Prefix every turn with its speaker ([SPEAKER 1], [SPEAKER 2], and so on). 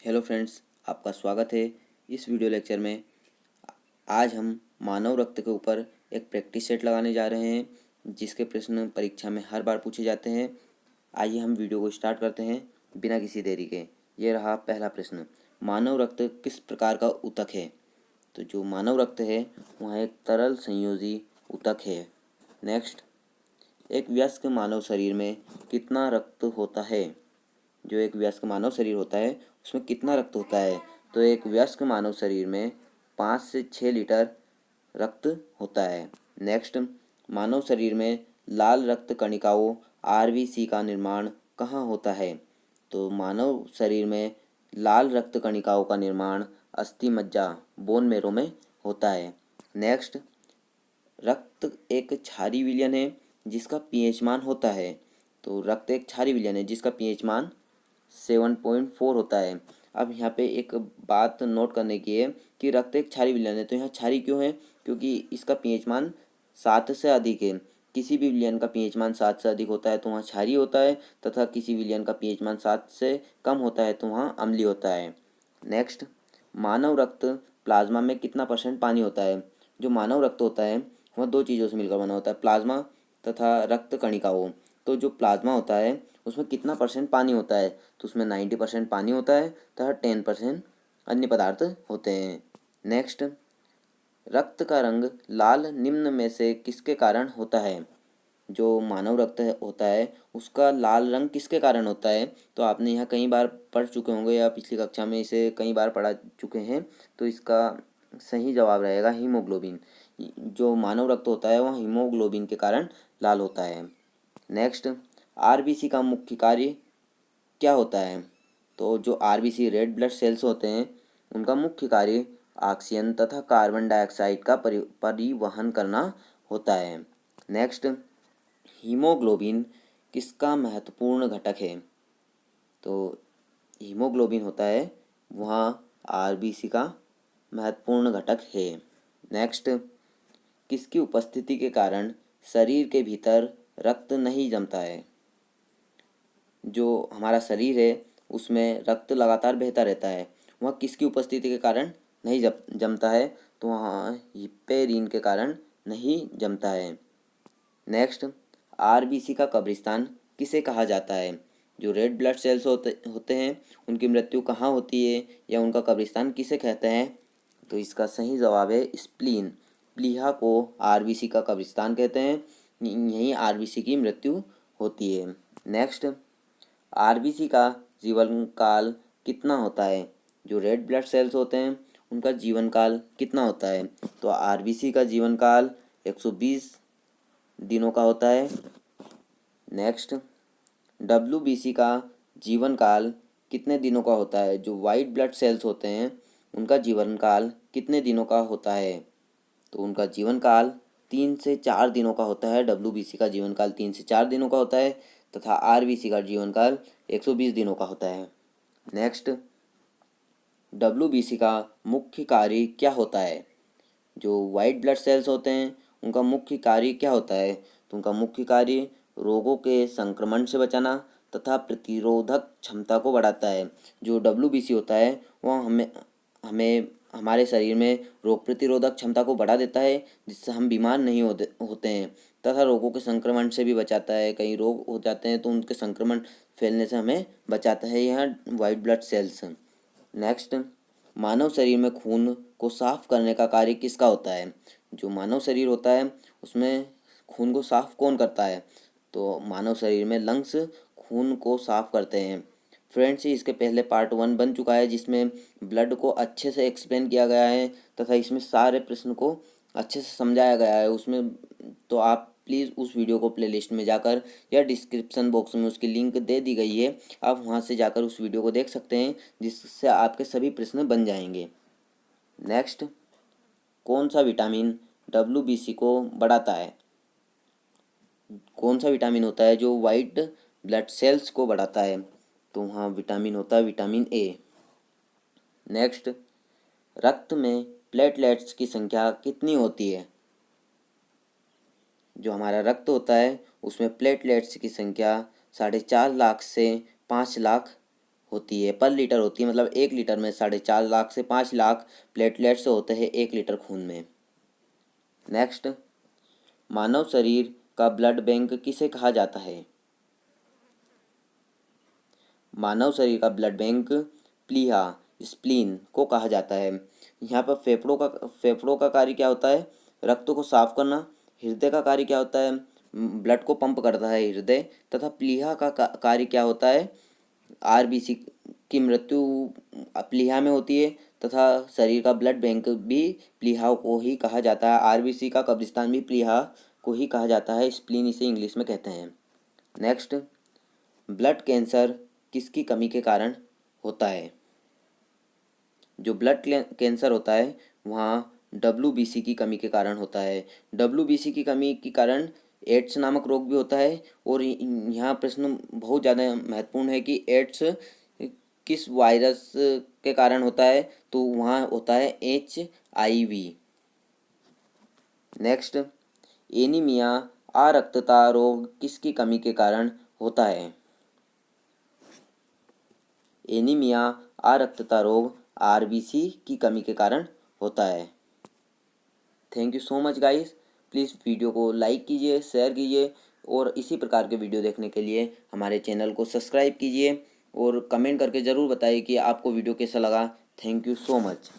[SPEAKER 1] Hello friends, आपका स्वागत है इस वीडियो लेक्चर में। आज हम मानव रक्त के ऊपर एक प्रैक्टिस सेट लगाने जा रहे हैं जिसके प्रश्न परीक्षा में हर बार पूछे जाते हैं। आइए हम वीडियो को स्टार्ट करते हैं बिना किसी देरी के। ये रहा पहला प्रश्न, मानव रक्त किस प्रकार का ऊतक है? तो जो मानव रक्त है वह एक तरल संयोजी ऊतक है। नेक्स्ट, एक वयस्क मानव शरीर में कितना रक्त होता है? जो एक वयस्क मानव शरीर होता है उसमें कितना रक्त होता है? तो एक वयस्क मानव शरीर में 5 से 6 लीटर रक्त होता है। नेक्स्ट, मानव शरीर में लाल रक्त कणिकाओं आरबीसी का निर्माण कहाँ होता है? तो मानव शरीर में लाल रक्त कणिकाओं का निर्माण अस्थि मज्जा बोन मेरो में होता है। नेक्स्ट, रक्त एक क्षारीय विलयन है जिसका पीएच मान होता है। तो रक्त एक क्षारीय विलयन है जिसका पीएच मान 7.4 होता है। अब यहाँ पे एक बात नोट करने की है कि रक्त एक क्षारीय विलयन है, तो यहाँ क्षारीय क्यों है? क्योंकि इसका पीएच मान 7 से अधिक है। किसी भी विलयन का पीएच मान 7 से अधिक होता है तो वहाँ क्षारीय होता है, तथा किसी विलयन का पीएच मान 7 से कम होता है तो वहाँ अम्लीय होता है। नेक्स्ट, मानव रक्त प्लाज्मा में कितना % पानी होता है? जो मानव रक्त होता है वह दो चीज़ों से मिलकर बना होता है, प्लाज्मा तथा रक्त कणिकाओं। तो जो प्लाज्मा होता है उसमें कितना % पानी होता है? तो उसमें 90% पानी होता है तथा 10% अन्य पदार्थ होते हैं। नेक्स्ट, रक्त का रंग लाल निम्न में से किसके कारण होता है? जो मानव रक्त होता है उसका लाल रंग किसके कारण होता है? तो आपने यहाँ कई बार पढ़ चुके होंगे या पिछली कक्षा में इसे कई बार पढ़ा चुके हैं। तो इसका सही जवाब रहेगा हीमोग्लोबिन। जो मानव रक्त होता है वह हीमोग्लोबिन के कारण लाल होता है। नेक्स्ट, आरबीसी का मुख्य कार्य क्या होता है? तो जो आरबीसी रेड ब्लड सेल्स होते हैं उनका मुख्य कार्य ऑक्सीजन तथा कार्बन डाइऑक्साइड का परिवहन करना होता है। नेक्स्ट, हीमोग्लोबिन किसका महत्वपूर्ण घटक है? तो हीमोग्लोबिन होता है वहाँ आरबीसी का महत्वपूर्ण घटक है। नेक्स्ट, किसकी उपस्थिति के कारण शरीर के भीतर रक्त नहीं जमता है? जो हमारा शरीर है उसमें रक्त लगातार बहता रहता है, वह किसकी उपस्थिति के कारण नहीं जमता है? तो वहाँ हिपेरिन के कारण नहीं जमता है। नेक्स्ट, आरबीसी का कब्रिस्तान किसे कहा जाता है? जो रेड ब्लड सेल्स होते हैं उनकी मृत्यु कहाँ होती है या उनका कब्रिस्तान किसे कहते हैं? तो इसका सही जवाब है स्प्लीन। प्लीहा को आरबीसी का कब्रिस्तान कहते हैं, यहीं आरबीसी की मृत्यु होती है। नेक्स्ट, आरबीसी का जीवन काल कितना होता है? जो रेड ब्लड सेल्स होते हैं उनका जीवन काल कितना होता है? तो आरबीसी का जीवन काल 120 दिनों का होता है। नेक्स्ट, डब्ल्यूबीसी का जीवन काल कितने दिनों का होता है? जो वाइट ब्लड सेल्स होते हैं उनका जीवन काल कितने दिनों का होता है? तो उनका जीवन काल 3 से 4 दिनों का होता है। डब्ल्यूबीसी का जीवन काल 3 से 4 दिनों का होता है तथा आरबीसी का जीवन काल 120 दिनों का होता है। नेक्स्ट, डब्ल्यूबीसी का मुख्य कार्य क्या होता है? जो वाइट ब्लड सेल्स होते हैं उनका मुख्य कार्य क्या होता है? तो उनका मुख्य कार्य रोगों के संक्रमण से बचाना तथा प्रतिरोधक क्षमता को बढ़ाता है। जो डब्ल्यूबीसी होता है वह हमें हमें हमारे शरीर में रोग प्रतिरोधक क्षमता को बढ़ा देता है जिससे हम बीमार नहीं होते हैं तथा रोगों के संक्रमण से भी बचाता है। कई रोग हो जाते हैं तो उनके संक्रमण फैलने से हमें बचाता है यह वाइट ब्लड सेल्स। नेक्स्ट, मानव शरीर में खून को साफ करने का कार्य किसका होता है? जो मानव शरीर होता है उसमें खून को साफ कौन करता है? तो मानव शरीर में लंग्स खून को साफ करते हैं। फ्रेंड्स, इसके पहले पार्ट 1 बन चुका है जिसमें ब्लड को अच्छे से एक्सप्लेन किया गया है तथा इसमें सारे प्रश्न को अच्छे से समझाया गया है उसमें। तो आप प्लीज़ उस वीडियो को प्लेलिस्ट में जाकर या डिस्क्रिप्शन बॉक्स में उसकी लिंक दे दी गई है, आप वहां से जाकर उस वीडियो को देख सकते हैं जिससे आपके सभी प्रश्न बन जाएंगे। नेक्स्ट, कौन सा विटामिन डब्ल्यूबीसी को बढ़ाता है? कौन सा विटामिन होता है जो वाइट ब्लड सेल्स को बढ़ाता है? तो वहाँ विटामिन होता है विटामिन ए। नेक्स्ट, रक्त में प्लेटलेट्स की संख्या कितनी होती है? जो हमारा रक्त होता है उसमें प्लेटलेट्स की संख्या 4.5 लाख से 5 लाख होती है, पर लीटर होती है, मतलब 1 लीटर में 4.5 लाख से 5 लाख प्लेटलेट्स होते हैं 1 लीटर खून में। नेक्स्ट, मानव शरीर का ब्लड बैंक किसे कहा जाता है? मानव शरीर का ब्लड बैंक प्लीहा, स्प्लीन को कहा जाता है। यहाँ पर फेफड़ों का कार्य क्या होता है? रक्त को साफ करना। हृदय का कार्य क्या होता है? ब्लड को पंप करता है हृदय। तथा प्लीहा का कार्य क्या होता है? आरबीसी की मृत्यु प्लीहा में होती है, तथा शरीर का ब्लड बैंक भी प्लीहा को ही कहा जाता है। आरबीसी का कब्रिस्तान भी प्लीहा को ही कहा जाता है, स्प्लीन इसे इंग्लिश में कहते हैं। नेक्स्ट, ब्लड कैंसर किसकी कमी के कारण होता है? जो ब्लड कैंसर होता है वहाँ WBC की कमी के कारण होता है। WBC की कमी के कारण एड्स नामक रोग भी होता है। और यहाँ प्रश्न बहुत ज़्यादा महत्वपूर्ण है कि एड्स किस वायरस के कारण होता है? तो वहाँ होता है HIV। नेक्स्ट, एनीमिया अरक्तता रोग किसकी कमी के कारण होता है? एनीमिया अरक्तता रोग RBC की कमी के कारण होता है। Thank you so much guys. Please video को लाइक कीजिए, शेयर कीजिए, और इसी प्रकार के वीडियो देखने के लिए हमारे चैनल को सब्सक्राइब कीजिए, और कमेंट करके ज़रूर बताइए कि आपको वीडियो कैसा लगा। Thank you so much.